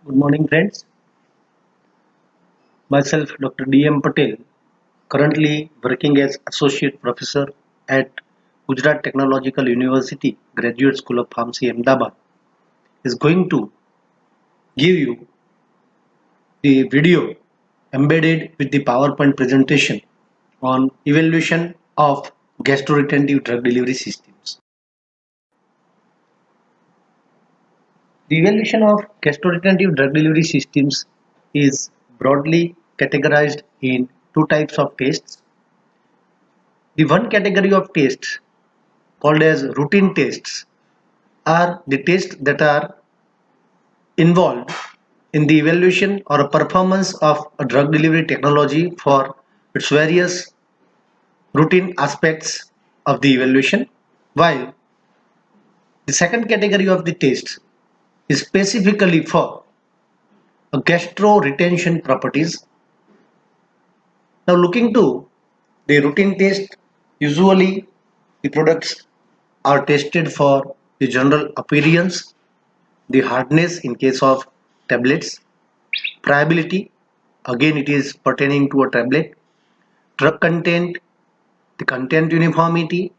Good morning, friends. Myself, Dr. D.M. Patel, currently working as Associate Professor at Gujarat Technological University, Graduate School of Pharmacy, Ahmedabad, is going to give you the video embedded with the PowerPoint presentation on evaluation of gastroretentive drug delivery systems. The evaluation of gastroretentive drug delivery systems is broadly categorized in two types of tests. The one category of tests called as routine tests are the tests that are involved in the evaluation or performance of a drug delivery technology for its various routine aspects of the evaluation, while the second category of the tests is specifically for gastro retention properties. Now, looking to the routine test, usually the products are tested for the general appearance, the hardness in case of tablets, friability, again it is pertaining to a tablet, drug content, the content uniformity,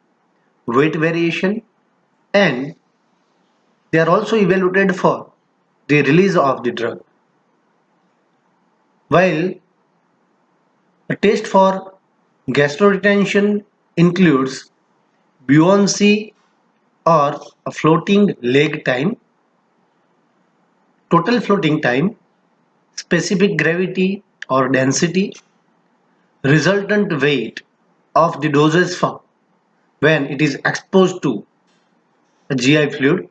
weight variation, and they are also evaluated for the release of the drug. While a test for gastroretention includes buoyancy or a floating leg time, total floating time, specific gravity or density, resultant weight of the dosage form when it is exposed to a GI fluid,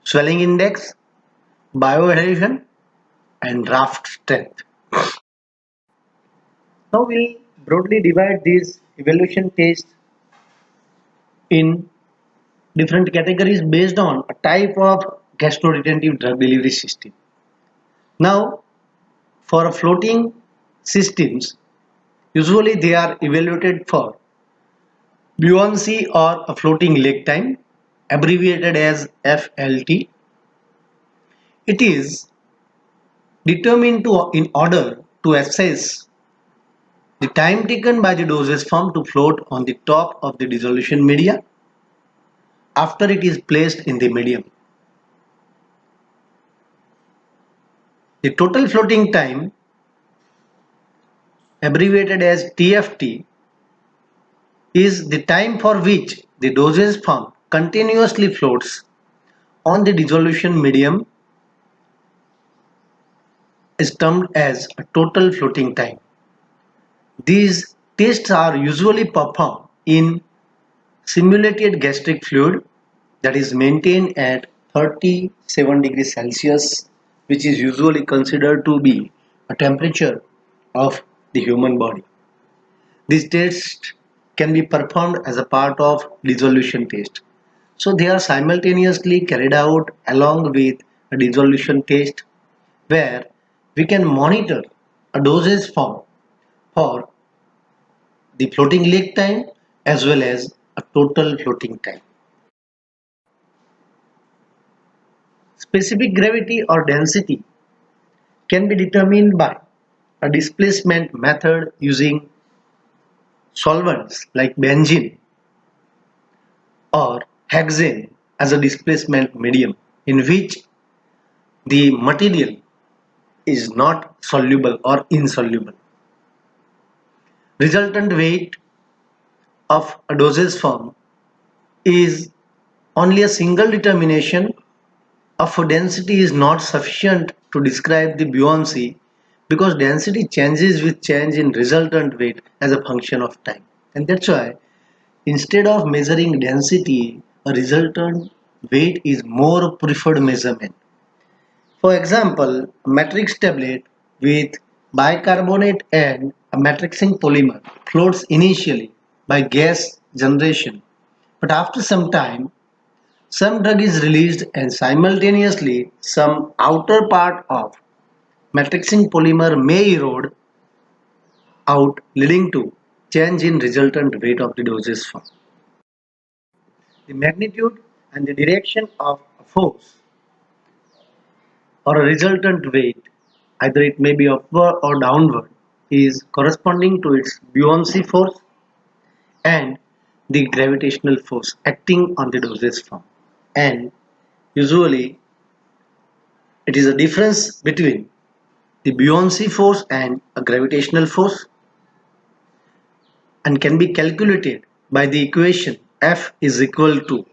swelling index, bioadhesion, and draft strength. Now we'll broadly divide these evaluation tests in different categories based on a type of gastroretentive drug delivery system. Now, for a floating systems, usually they are evaluated for buoyancy or a floating leg time, abbreviated as FLT. It is determined in order to assess the time taken by the dosage form to float on the top of the dissolution media after it is placed in the medium. The total floating time, abbreviated as TFT, is the time for which the dosage form continuously floats on the dissolution medium is termed as a total floating time. These tests are usually performed in simulated gastric fluid that is maintained at 37 degrees Celsius, which is usually considered to be a temperature of the human body. These tests can be performed as a part of dissolution test. So they are simultaneously carried out along with a dissolution test where we can monitor a dosage form for the floating leg time as well as a total floating time. Specific gravity or density can be determined by a displacement method using solvents like benzene or hexane as a displacement medium in which the material is not soluble or insoluble. Resultant weight of a dosage form is only a single determination of density is not sufficient to describe the buoyancy because density changes with change in resultant weight as a function of time. And that's why instead of measuring density, a resultant weight is more preferred measurement. For example, a matrix tablet with bicarbonate and a matrixing polymer floats initially by gas generation, but after some time, some drug is released and simultaneously some outer part of matrixing polymer may erode out, leading to change in resultant weight of the dosage form. The magnitude and the direction of a force or a resultant weight, either it may be upward or downward, is corresponding to its buoyancy force and the gravitational force acting on the dosage form. And usually it is a difference between the buoyancy force and a gravitational force, and can be calculated by the equation F is equal to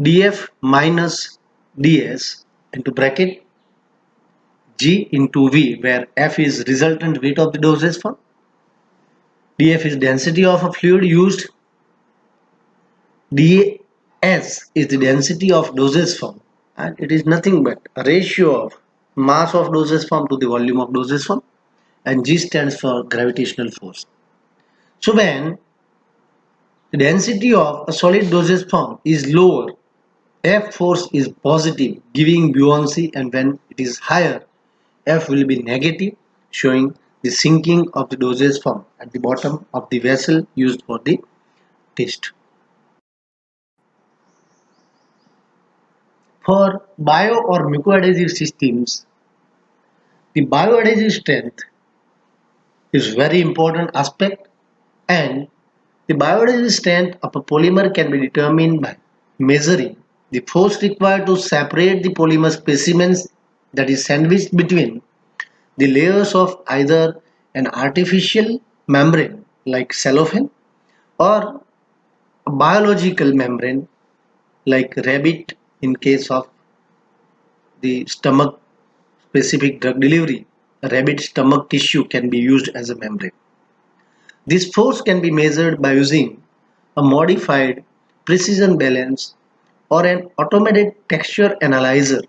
dF minus ds into bracket G into V, where F is resultant weight of the dosage form, dF is density of a fluid used, ds is the density of dosage form, and it is nothing but a ratio of mass of dosage form to the volume of dosage form, and G stands for gravitational force. So when the density of a solid dosage form is lower, F force is positive, giving buoyancy, and when it is higher, F will be negative, showing the sinking of the dosage form at the bottom of the vessel used for the test. For bio or mucoadhesive systems, the bioadhesive strength is very important aspect, and the bioadhesive strength of a polymer can be determined by measuring the force required to separate the polymer specimens that is sandwiched between the layers of either an artificial membrane like cellophane or a biological membrane like rabbit. In case of the stomach specific drug delivery, rabbit stomach tissue can be used as a membrane. This force can be measured by using a modified precision balance or an automated texture analyzer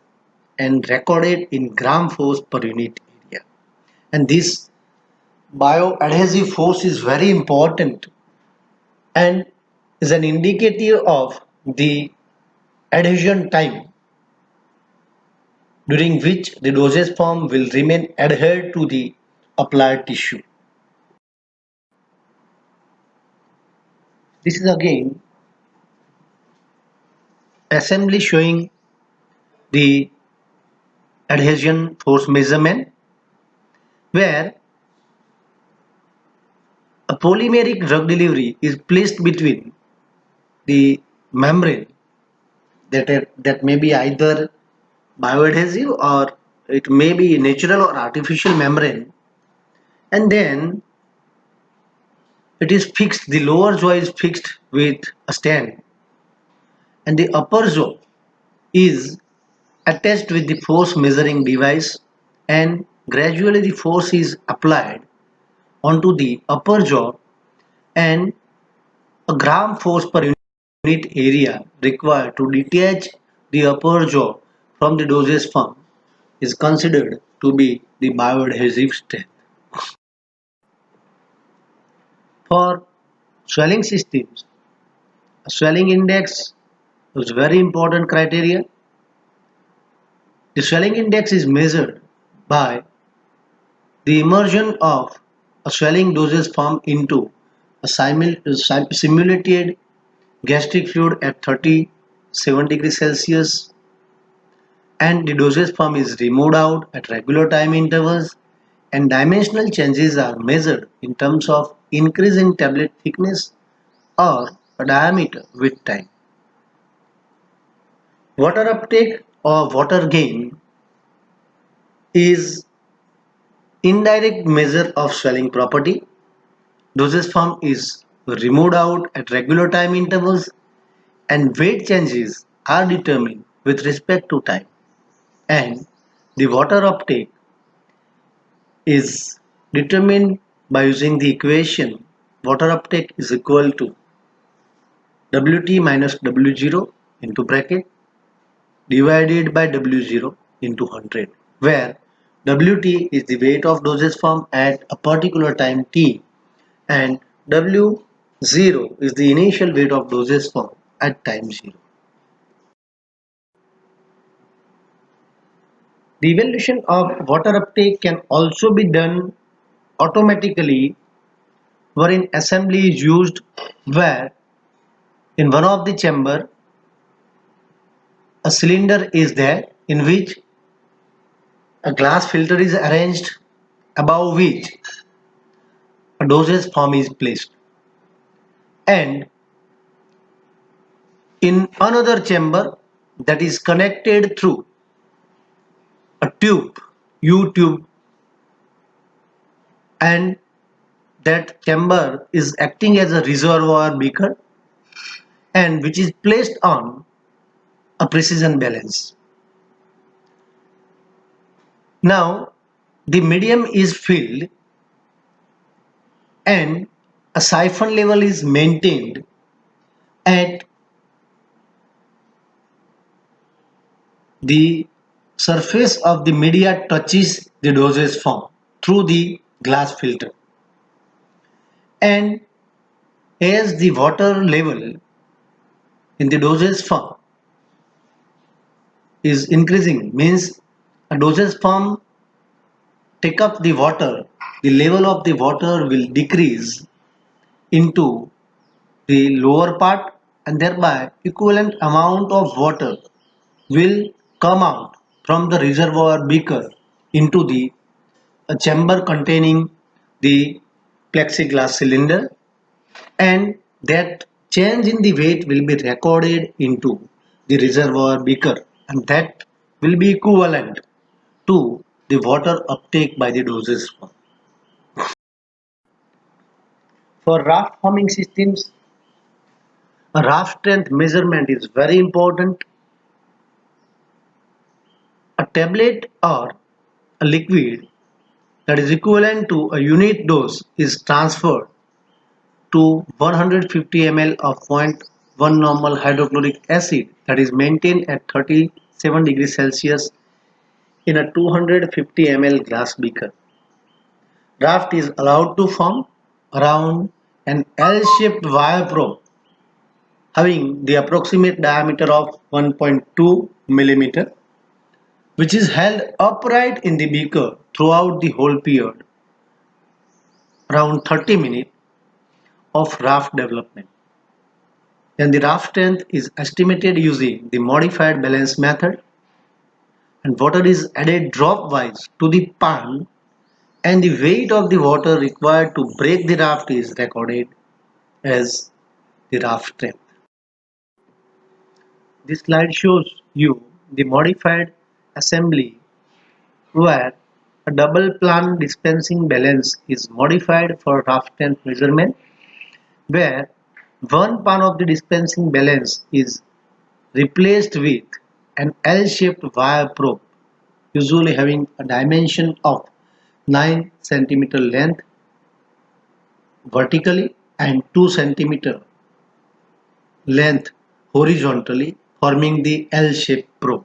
and recorded in gram force per unit area. And this bioadhesive force is very important and is an indicator of the adhesion time during which the dosage form will remain adhered to the applied tissue. This is again assembly showing the adhesion force measurement, where a polymeric drug delivery is placed between the membrane that may be either bioadhesive or it may be natural or artificial membrane, and then it is fixed. The lower jaw is fixed with a stand and the upper jaw is attached with the force measuring device, and gradually the force is applied onto the upper jaw, and a gram force per unit area required to detach the upper jaw from the dosage form is considered to be the bioadhesive strength. For swelling systems, a swelling index is very important criteria. The swelling index is measured by the immersion of a swelling dosage form into a simulated gastric fluid at 37 degrees Celsius, and the dosage form is removed out at regular time intervals, and dimensional changes are measured in terms of increase in tablet thickness or a diameter with time. Water uptake or water gain is indirect measure of swelling property. Dosage form is removed out at regular time intervals, and weight changes are determined with respect to time, and the water uptake is determined by using the equation water uptake is equal to Wt minus W0 into bracket divided by W0 into 100, where Wt is the weight of dosage form at a particular time t and W0 is the initial weight of dosage form at time 0. The evaluation of water uptake can also be done automatically, wherein assembly is used, where in one of the chamber a cylinder is there in which a glass filter is arranged, above which a dosage form is placed, and in another chamber that is connected through a tube, U tube, and that chamber is acting as a reservoir beaker and which is placed on a precision balance. Now the medium is filled and a siphon level is maintained at the surface of the media touches the dosage form through the glass filter, and as the water level in the dosage form is increasing, means a dosage form take up the water, the level of the water will decrease into the lower part, and thereby equivalent amount of water will come out from the reservoir beaker into the chamber containing the plexiglass cylinder, and that change in the weight will be recorded into the reservoir beaker, and that will be equivalent to the water uptake by the dosage form. For raft forming systems, a raft strength measurement is very important. A tablet or a liquid that is equivalent to a unit dose is transferred to 150 ml of 0.1 normal hydrochloric acid that is maintained at 37 degrees Celsius in a 250 ml glass beaker. Raft is allowed to form around an L-shaped wire probe having the approximate diameter of 1.2 millimeter, which is held upright in the beaker throughout the whole period, around 30 minutes of raft development. Then the raft strength is estimated using the modified balance method, and water is added drop wise to the pan, and the weight of the water required to break the raft is recorded as the raft strength. This slide shows you the modified assembly where a double plan dispensing balance is modified for raft strength measurement, where one pan of the dispensing balance is replaced with an L-shaped wire probe, usually having a dimension of 9 centimeter length vertically and 2 centimeter length horizontally, forming the L-shaped probe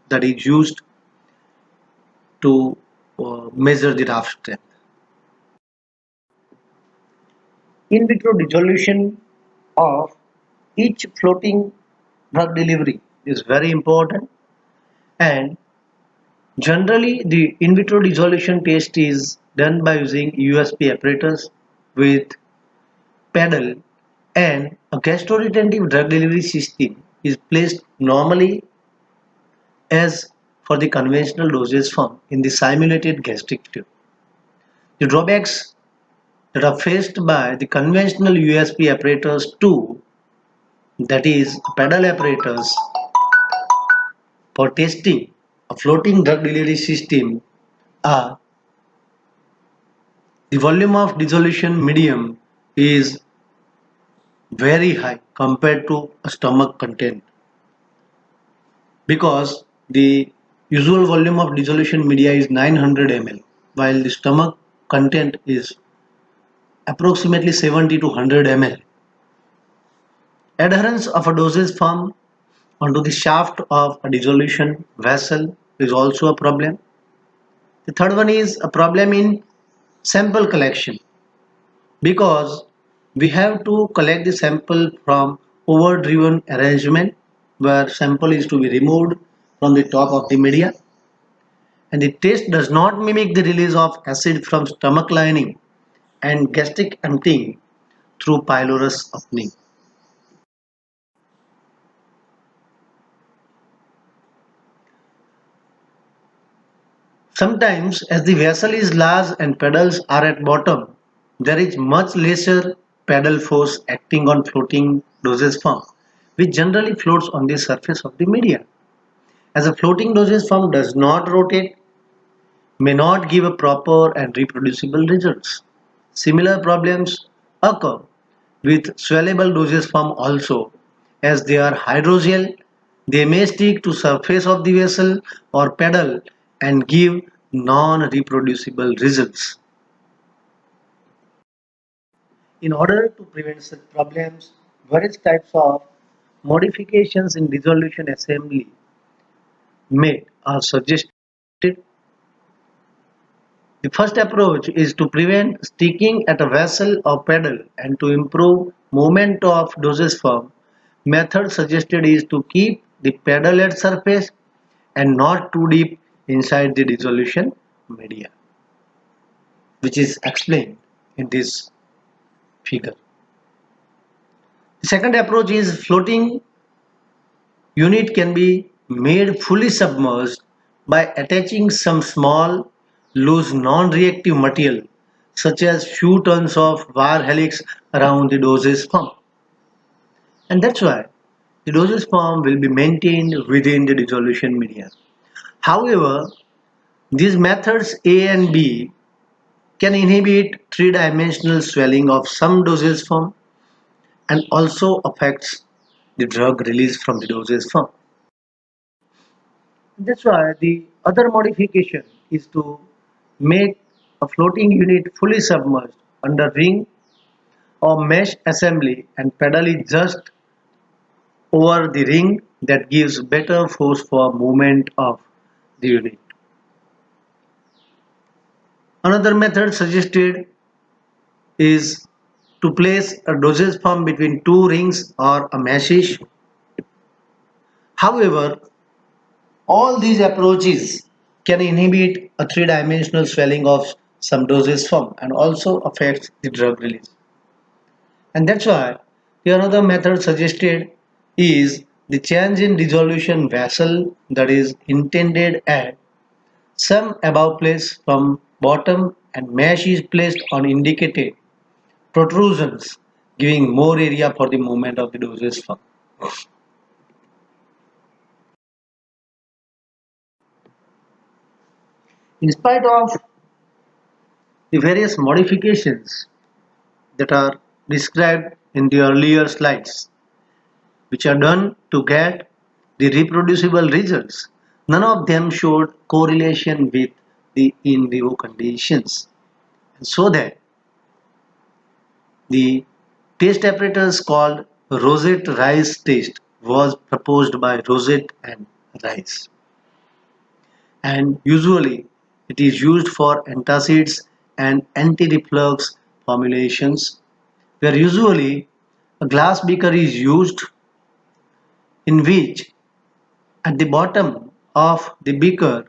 that is used to measure the raft strength. In vitro dissolution of each floating drug delivery is very important, and generally the in vitro dissolution test is done by using USP apparatus with paddle, and a gastroretentive drug delivery system is placed normally as for the conventional dosage form in the simulated gastric tube. The drawbacks that are faced by the conventional USP apparatus too, that is paddle apparatus for testing a floating drug delivery system, are the volume of dissolution medium is very high compared to a stomach content, because the usual volume of dissolution media is 900 ml while the stomach content is approximately 70 to 100 ml. Adherence of a dosage form onto the shaft of a dissolution vessel is also a problem. The third one is a problem in sample collection, because we have to collect the sample from overdriven arrangement where sample is to be removed from the top of the media, and the test does not mimic the release of acid from stomach lining and gastric emptying through pylorus opening. Sometimes, as the vessel is large and pedals are at bottom, there is much lesser pedal force acting on floating dosage form, which generally floats on the surface of the media. As a floating dosage form does not rotate, may not give a proper and reproducible results. Similar problems occur with swellable dosage form also, as they are hydrogel, they may stick to surface of the vessel or pedal and give non-reproducible results. In order to prevent such problems, various types of modifications in dissolution assembly made are suggested. The first approach is to prevent sticking at a vessel or pedal and to improve movement of dosage form. Method suggested is to keep the pedal at surface and not too deep inside the dissolution media, which is explained in this figure. The second approach is floating unit can be made fully submerged by attaching some small loose non-reactive material such as few tons of wire helix around the dosage pump. And that's why the dosage pump will be maintained within the dissolution media. However, these methods A and B can inhibit three-dimensional swelling of some dosage form and also affects the drug release from the dosage form. That's why the other modification is to make a floating unit fully submerged under ring or mesh assembly and pedal it just over the ring that gives better force for movement of the unit. Another method suggested is to place a dosage pump between two rings or a meshes. However, all these approaches can inhibit a three-dimensional swelling of some dosage form and also affects the drug release. And that's why the another method suggested is the change in dissolution vessel that is intended at some above place from bottom and mesh is placed on indicated protrusions giving more area for the movement of the dosage form. In spite of the various modifications that are described in the earlier slides, which are done to get the reproducible results, none of them showed correlation with the in vivo conditions. So that the test apparatus called Rosette-Rice test was proposed by Rosette and Rice. And usually it is used for antacids and anti-reflux formulations, where usually a glass beaker is used in which at the bottom of the beaker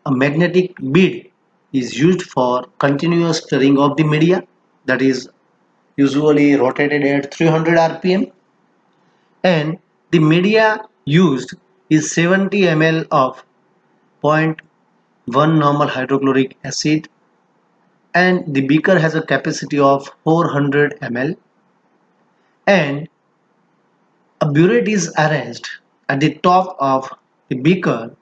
a magnetic bead is used for continuous stirring of the media, that is usually rotated at 300 rpm, and the media used is 70 ml of zero point 0.1 normal hydrochloric acid, and the beaker has a capacity of 400 ml, and a burette is arranged at the top of the beaker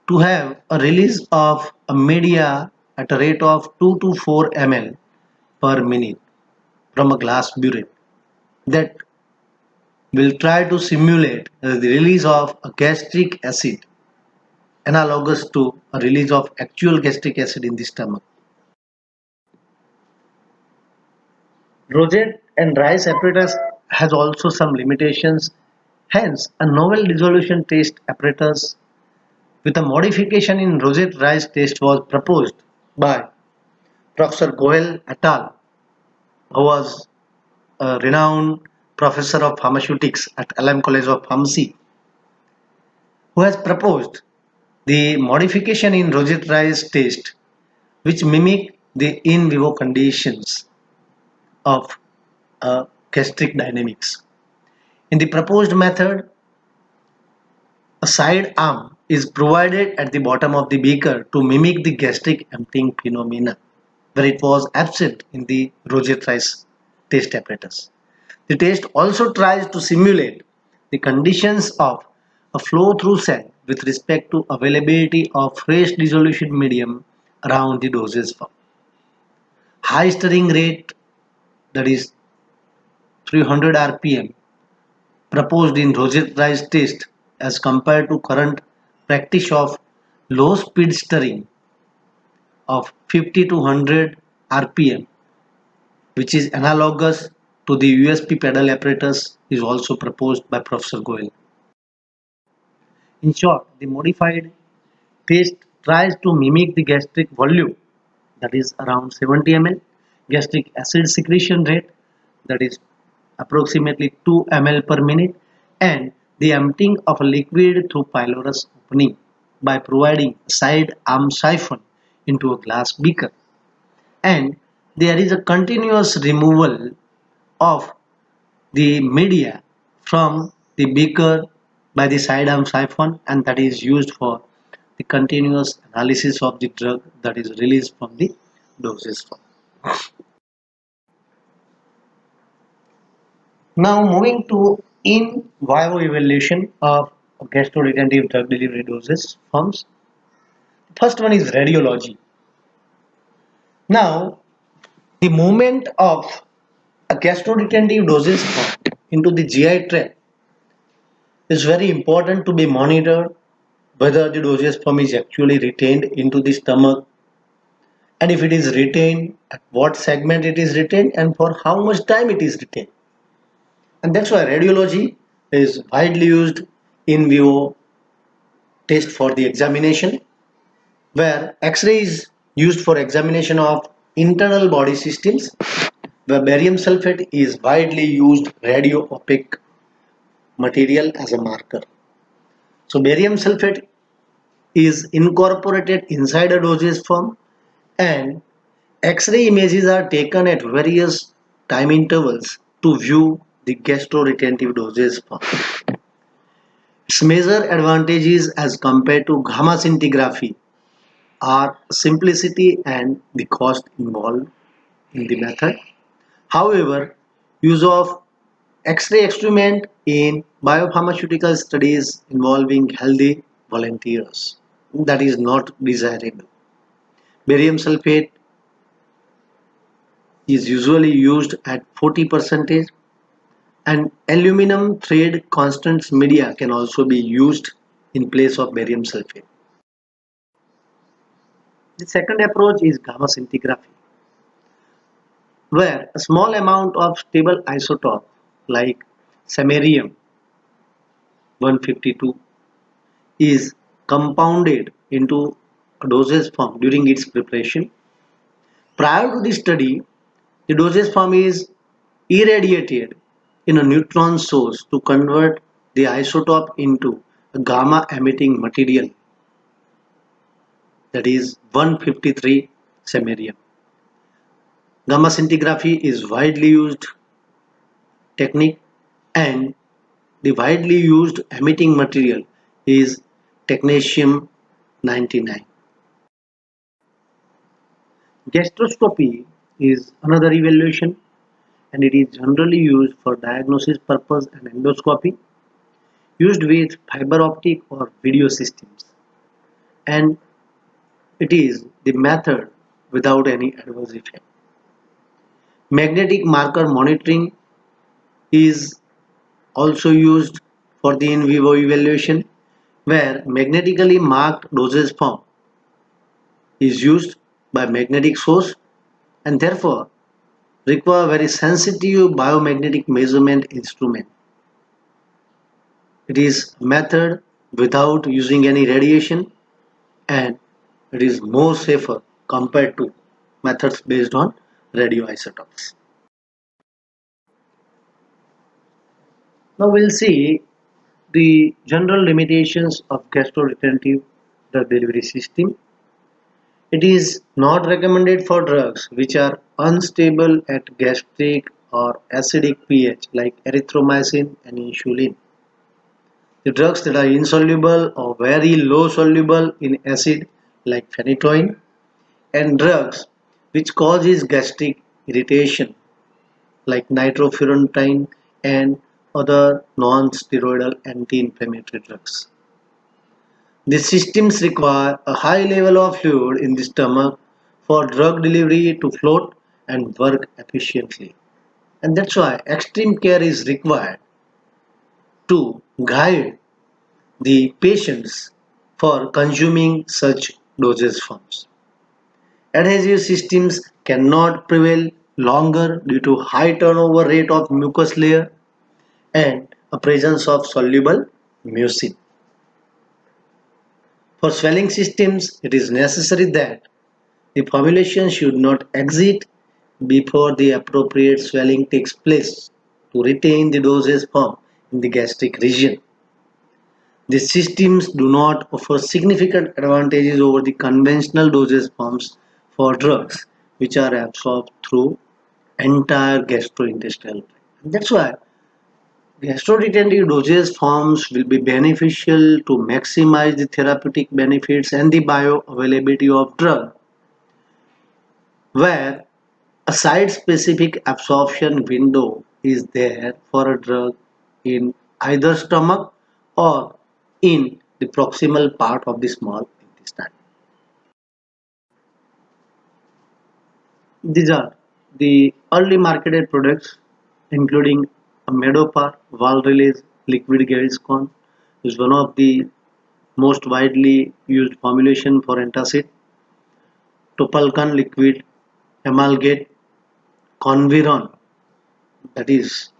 to have a release of a media at a rate of 2 to 4 ml per minute from a glass burette that will try to simulate the release of a gastric acid analogous to a release of actual gastric acid in the stomach. Rosette and Rice apparatus has also some limitations. Hence, a novel dissolution test apparatus with a modification in Rosette-Rice test was proposed by Professor Goel et al., who was a renowned professor of pharmaceutics at LM College of Pharmacy, who has proposed the modification in Rosette-Rice test which mimic the in vivo conditions of gastric dynamics. In the proposed method, a side arm is provided at the bottom of the beaker to mimic the gastric emptying phenomena, where it was absent in the Roget-Rice test apparatus. The test also tries to simulate the conditions of a flow-through cell with respect to availability of fresh dissolution medium around the dosage form. High stirring rate, that is 300 rpm, proposed in Roget-Rice test as compared to current practice of low speed stirring of 50 to 100 rpm, which is analogous to the USP pedal apparatus, is also proposed by Professor Goel. In short, the modified paste tries to mimic the gastric volume, that is around 70 ml, gastric acid secretion rate, that is approximately 2 ml per minute, and the emptying of a liquid through pylorus opening by providing a side arm siphon into a glass beaker. And there is a continuous removal of the media from the beaker by the sidearm siphon, and that is used for the continuous analysis of the drug that is released from the dosage form. Now moving to in vivo evaluation of gastroretentive drug delivery dosage forms. First one is radiology. Now the movement of a gastroretentive dosage form into the GI tract is very important to be monitored whether the dosage form is actually retained into the stomach, and if it is retained, at what segment it is retained and for how much time it is retained. And that's why radiology is widely used in vivo test for the examination, where X-ray is used for examination of internal body systems, where barium sulfate is widely used radio opaque material as a marker. So barium sulfate is incorporated inside a dosage form, and X-ray images are taken at various time intervals to view the gastroretentive dosage form. Its major advantages as compared to gamma scintigraphy are simplicity and the cost involved in the method. However, use of X-ray instrument in biopharmaceutical studies involving healthy volunteers, that is not desirable. Barium sulfate is usually used at 40%, and aluminum thread constants media can also be used in place of barium sulfate. The second approach is gamma scintigraphy, where a small amount of stable isotope like samarium 152 is compounded into a dosage form during its preparation. Prior to the study, the dosage form is irradiated in a neutron source to convert the isotope into a gamma emitting material, that is 153 samarium. Gamma scintigraphy is widely used technique, and the widely used emitting material is technetium 99. Gastroscopy is another evaluation, and it is generally used for diagnosis purpose and endoscopy, used with fiber optic or video systems, and it is the method without any adverse effect. Magnetic marker monitoring is also used for the in vivo evaluation, where magnetically marked dosage form is used by magnetic source and therefore require very sensitive biomagnetic measurement instrument. It is a method without using any radiation, and it is more safer compared to methods based on radioisotopes. Now we'll see the general limitations of gastroretentive drug delivery system. It is not recommended for drugs which are unstable at gastric or acidic pH like erythromycin and insulin. The drugs that are insoluble or very low soluble in acid like phenytoin, and drugs which causes gastric irritation like nitrofurantoin and other non-steroidal anti-inflammatory drugs. These systems require a high level of fluid in the stomach for drug delivery to float and work efficiently. And that's why extreme care is required to guide the patients for consuming such dosage forms. Adhesive systems cannot prevail longer due to high turnover rate of mucus layer and a presence of soluble mucin. For swelling systems, it is necessary that the formulation should not exit before the appropriate swelling takes place to retain the dosage form in the gastric region. These systems do not offer significant advantages over the conventional dosage forms for drugs which are absorbed through entire gastrointestinal tract. That's why gastroretentive dosage forms will be beneficial to maximize the therapeutic benefits and the bioavailability of drug, where a site-specific absorption window is there for a drug in either stomach or in the proximal part of the small intestine. These are the early marketed products including a Medopar valve-release liquid Gaviscon is one of the most widely used formulation for antacid. Topalcan liquid, Amalgate, Conviron, that is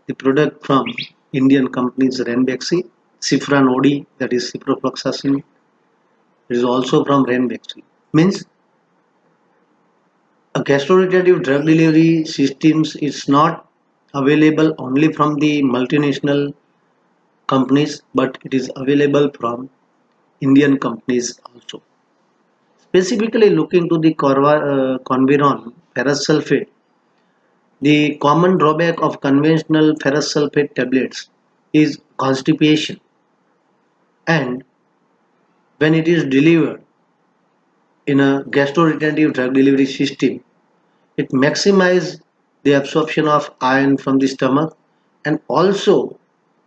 the product from Indian companies Ranbaxy, Cifran OD, that is ciprofloxacin, it is also from Ranbaxy. Means a gastroretentive drug delivery systems is not available only from the multinational companies, but it is available from Indian companies also. Specifically looking to the Conviron ferrous sulfate, the common drawback of conventional ferrous sulfate tablets is constipation, and when it is delivered in a gastroretentive drug delivery system, it maximizes the absorption of iron from the stomach and also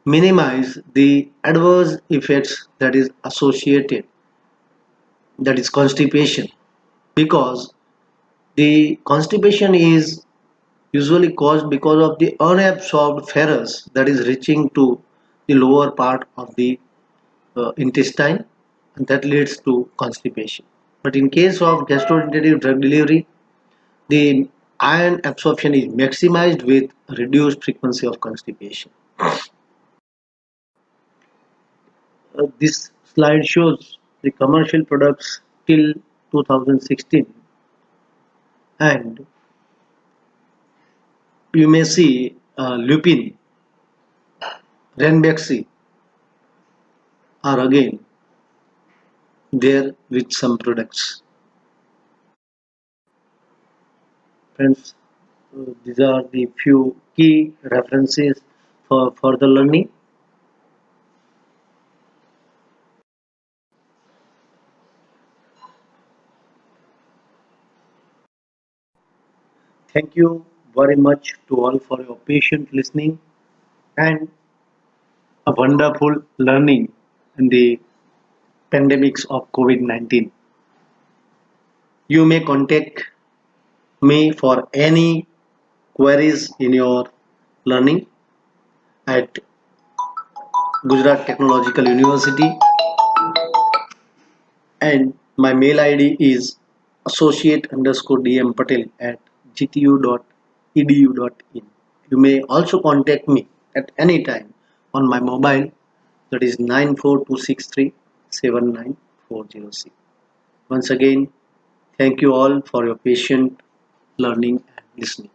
minimize the adverse effects that is associated, that is constipation, because the constipation is usually caused because of the unabsorbed ferrous that is reaching to the lower part of the intestine, and that leads to constipation. But in case of gastrointestinal drug delivery, the iron absorption is maximized with reduced frequency of constipation. This slide shows the commercial products till 2016, and you may see lupin, Ranbaxy are again there with some products. Friends, these are the few key references for further learning. Thank you very much to all for your patient listening and a wonderful learning in the pandemics of COVID-19. You may contact me for any queries in your learning at Gujarat Technological University, and my mail ID is associate_dm patel at gtu.edu.in. You may also contact me at any time on my mobile, that is 94263 Once again, thank you all for your patient learning and listening.